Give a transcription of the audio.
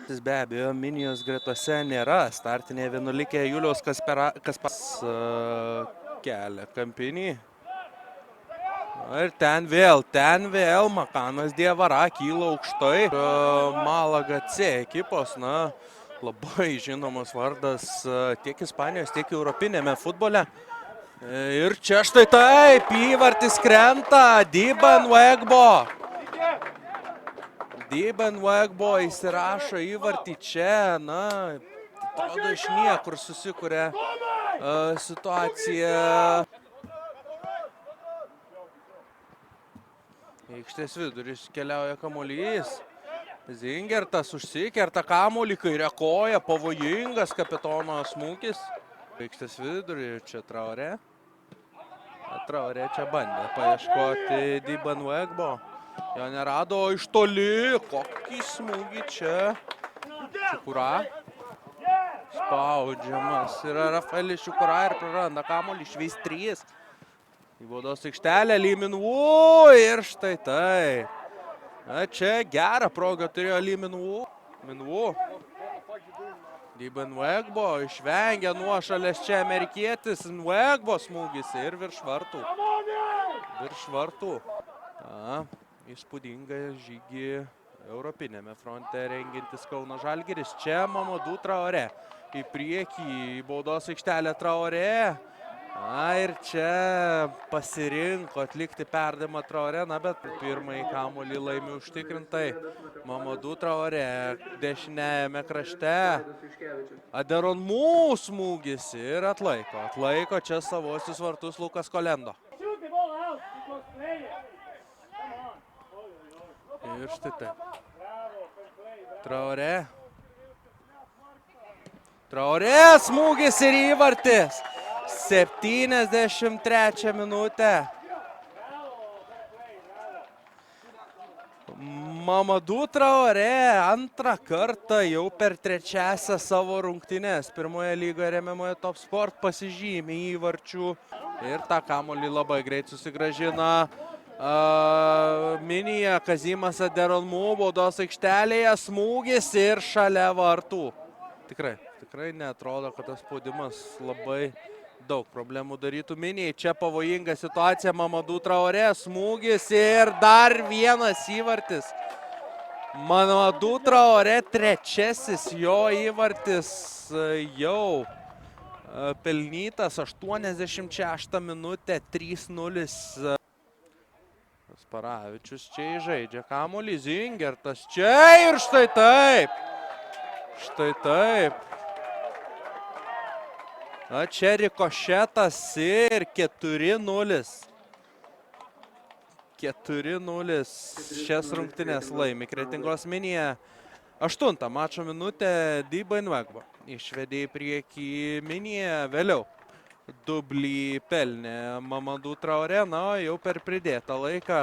Be abejo, Minijos gretose nėra. Startinė vienuolikė Juliaus Kaspas kelia kampinį. Ir ten vėl Makanas Dievara kyla aukštai. Malaga C ekipos, labai žinomas vardas tiek Ispanijos, tiek europinėme futbole. Ir čia štai taip, įvartis krenta, Diban Wegbo įsirašo įvartį čia, atrodo iš niekur susikuria situacija. Aikštės viduris keliauja kamuolys. Zingertas užsikerta kamuolį, kairė koja, pavojingas kapitono smūgis. Aikštės vidurį čia Traorė. Traorė čia bandė paieškoti Diban Wegbo. Jo nerado iš toli. Kokį smūgį čia. Čukura. Spaudžiamas yra Rafaelis Čukura ir praranda kamuolį iš 3. Į baudos aikštelę Lyminvų ir štai tai. Čia gerą progą turėjo Lyminvų. Diban Wegbo išvengia nuošalės čia amerikietis. Wegbo smūgis ir virš vartų. Įspūdingą žygį europinėme fronte rengintis Kauno Žalgiris. Čia Mamadou Traorė. Į priekį, į baudos aikštelę Traorė. Ir čia pasirinko atlikti perdavimą Traorė, bet pirmąjį kamuolį laimi užtikrintai. Mamadou Traorė dešiniajame krašte. Aderonmų smūgis ir atlaiko. Atlaiko čia savosius vartus Lukas Kolendo. Ir štai taip. Traorė smūgis ir įvartis. 73 minutę. Mamadou Traorė antrą kartą jau per trečiąsias savo rungtynes pirmoje lygoje remiamoje Top Sport pasižymi įvarčių ir tą kamuolį labai greit susigrąžina Minija. Kazimas Aderonmų baudos aikštelėje, smūgis ir šalia vartų. Tikrai neatrodo, kad tas spaudimas labai daug problemų darytų Minijai. Čia pavojinga situacija, Mamadou Traorė, smūgis ir dar vienas įvartis. Mamadou Traorė trečiasis jo įvartis jau pelnytas, 86 minutė, 3-0. Sparavičius čia žaidžia kamuolį, Zingertas čia ir štai taip. Čia rikošetas ir 4-0. 4-0 šias rungtynes laimi Kretingos Minija. 8 mačo minutė Diban Wegbo išvedė į priekį Minija, vėliau dublį pelnė Mamadou Traorė, jau per pridėtą laiką.